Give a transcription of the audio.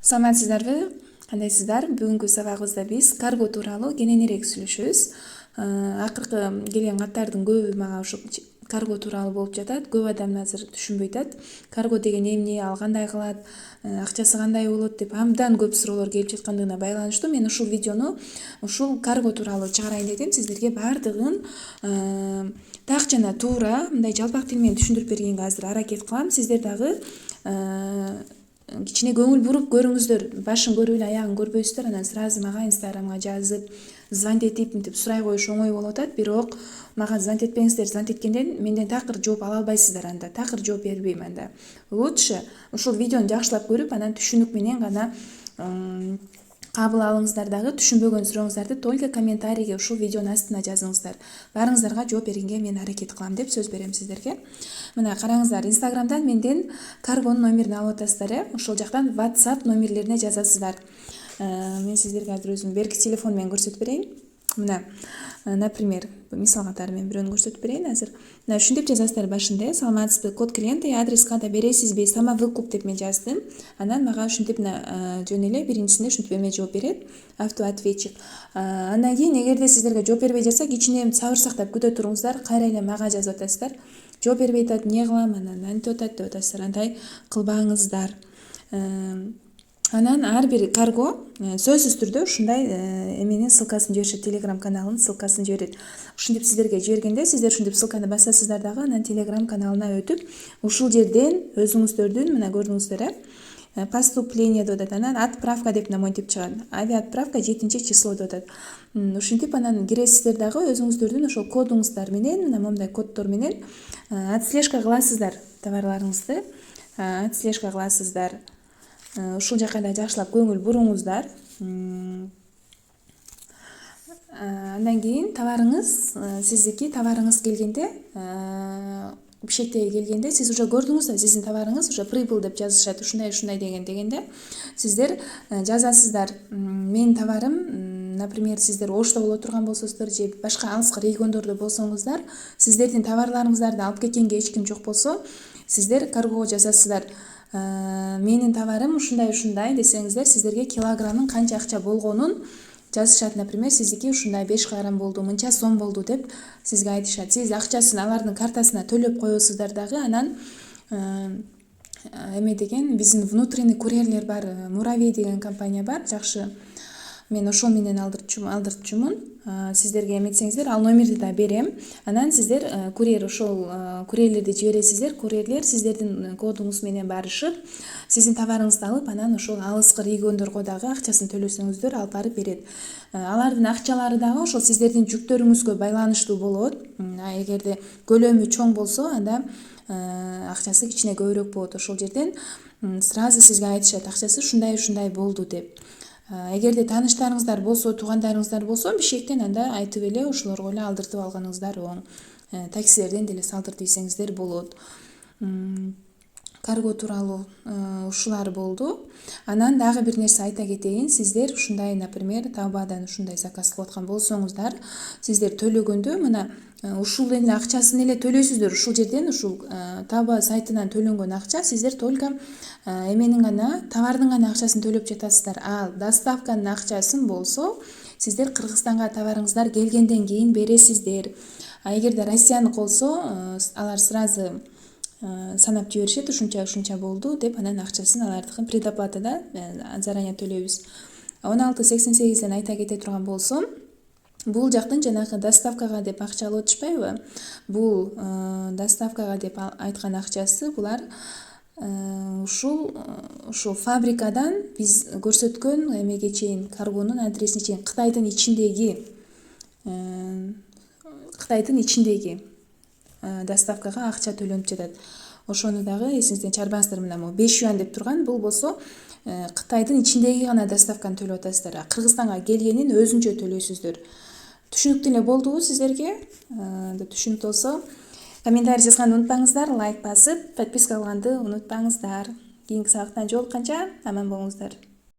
Саламатсыздарбы? Кандайсыздар? Бүгүнкү сабагыбызда биз карго тууралуу кененирээк сүйлөшөбүз. Акыркы келген каттардын көбү мага ушу карго тууралуу болуп жатат. Көп адам азыр түшүнбөй атат. Карго деген эмне, ал кандай кылат, акчасы кандай болот деп абдан көп суроолор келип жаткандыгына байланыштуу мен ушул видеону ушул карго тууралуу чыгарайын дедим. Сиздерге баардыгын так жана туура мындай жалпак тил менен түшүндүрүп бергенге азыр аракет кылам. Сиздер дагы кичине көңүл буруп көрүңүздөр, башын көрүп эле аягын көрбөйсүздөр, анан сразу мага инстаграмга жазып, звонить этип мынтип сурай коюш оңой болуп атат, бирок мага звонить этпеңиздер, звонить эткенден менден такыр жооп ала албайсыздар, анда такыр жооп бербейм. Анда лучше ушул видеону жакшылап көрүп, анан түшүнүк менен гана кабыл алыңыздар, дагы түшүнбөгөн сурооңуздарды только комментарийге ушул видеонун астына жазыңыздар. Баарыңыздарга жооп бергенге мен аракет кылам деп сөз берем сиздерге. Мына караңыздар, инстаграмдан менден каргонун номерин алып атасыздар, ошол жактан WhatsApp номерлерине жазасыздар. Мен сиздерге азыр өзүмдүн берки телефон менен көрсөтүп берейин. Мына, например, мисал катары мен бирөөнү көрсөтүп берейин азыр. Мына ушинтип жазасыздар башында: саламатсызбы, код клиента и адрес када бересизби, самовыкуп деп мен жаздым. Анан мага ушинтип жөн эле биринчисинде ушинтип эме жооп берет, автоответчик. Андан кийин эгерде сиздерге жооп бербей жатса, кичине сабыр сактап күтө туруңуздар, кайра эле мага жазып атасыздар. Жооп бербей атат, эмне кылам, анан антип атат деп атасыздар. Андай кылбаңыздар. Анан ар бир карго сөзсүз түрдө ушундай эменин ссылкасын жиберишет, телеграм каналынын ссылкасын жиберет. Ушинтип сиздерге жибергенде сиздер ушинтип ссылканы басасыздар дагы, анан телеграм каналына өтүп, ушул жерден өзүңүздөрдүн мына көрдүңүздөр, поступление деп атат, анан отправка деп монтип чыгат. Авиаотправка 7-число деп атат. Ушинтип анан киресиздер дагы өзүңүздөрдүн ошол кодуңуздар менен, мына момундай коддор менен отслежка кыласыздар товарларыңызды, отслежка кыласыздар. Ушул жака да жакшылап көңүл буруңуздар. Андан кийин товарыңыз, сиздики товарыңыз келгенде, бишкектеги келгенде сиз уже көрдүңүз да, сиздин товарыңыз уже прибыл деп жазышат, ушундай дегенде сиздер жазасыздар: менин товарым, например, сиздер Ошто боло турган болсоңуздар же башка алыскы региондордо болсоңуздар, сиздердин товарларыңыздарды алып кеткенге эч ким жок болсо, сиздер каргого жазасыздар: менин товарым ушундай десеңиздер, сиздерге килограммын канча акча болгонун жазышат. Например, сиздики ушундай 5 килограмм болду, мынча сом болду деп сизге айтышат. Сиз акчасын алардын картасына төлөп коесуздар дагы, анан эме деген биздин внутренний курьерлер бар, Муравей деген компания бар, жакшы. Мен ошол менен алдыртчумун. Сиздерге эметсеңиздер, ал номерди да берем. Анан сиздер курьер, ошол курьерлерди жибересиздер. Курьерлер сиздердин кодуңуз менен барышып, сиздин товарыңызды алып, анан ошол алыскы региондорго дагы акчасын төлөсөңүздөр алып барып берет. Алардын акчалары дагы ошол сиздердин жүктөрүңүзгө байланыштуу болот. Эгерде көлөмү чоң болсо, анда акчасы кичине көбүрөөк болот. Ошол жерден сразу сизге айтышат, акчасы ушундай болду деп. Эгерде тааныштарыңыздар болсо, туугандарыңыздар болсо, бишкектен анда айтып эле ошолорго эле алдыртып алганыңыздар оң. Таксилерден деле салдыртып ийсеңиздер болот. Карго тууралуу ушулар болду. Анан дагы бир нерсе айта кетейин. Сиздер ушундай, например, Тавбадан ушундай заказ кылып аткан болсоңуздар, сиздер төлөгөндө мына ушул эле акчасын эле төлөйсүздөр. Ушул жерден, ушул Тавба сайтынан төлөнгөн акча сиздер только эменин гана, товардын гана акчасын төлөп жатасыздар. Ал доставканын акчасын болсо, сиздер Кыргызстанга товарыңыздар келгенден кийин бересиздер. Эгерде Россияныкы болсо, алар сразу санап жиберишет, ушунча болду деп, анан акчасын алардыкын предоплатада заранее төлөйбүз. 1688ден айта кете турган болсом, бул жактын жанагы доставкага деп акча алып атышпайбы? Бул доставкага деп айткан акчасы булар ушул фабрикадан биз көрсөткөн эмеге чейин, каргонун адресине чейин, Кытайдын ичиндеги доставкага акча төлөнүп жатат. Ошону дагы эсиңизден чыгарбаңыздар. Мына могу 5 юан деп турган, бул болсо Кытайдын ичиндеги гана доставканы төлөп атасыздар. Кыргызстанга келгенин өзүнчө төлөйсүздөр. Түшүнүктүү эле болдубу сиздерге? Түшүнүктүү болсо, комментарий жазганды унутпаңыздар, лайк басып, подписка кылганды унутпаңыздар. Кийинки сабактан жолукканча аман болуңуздар.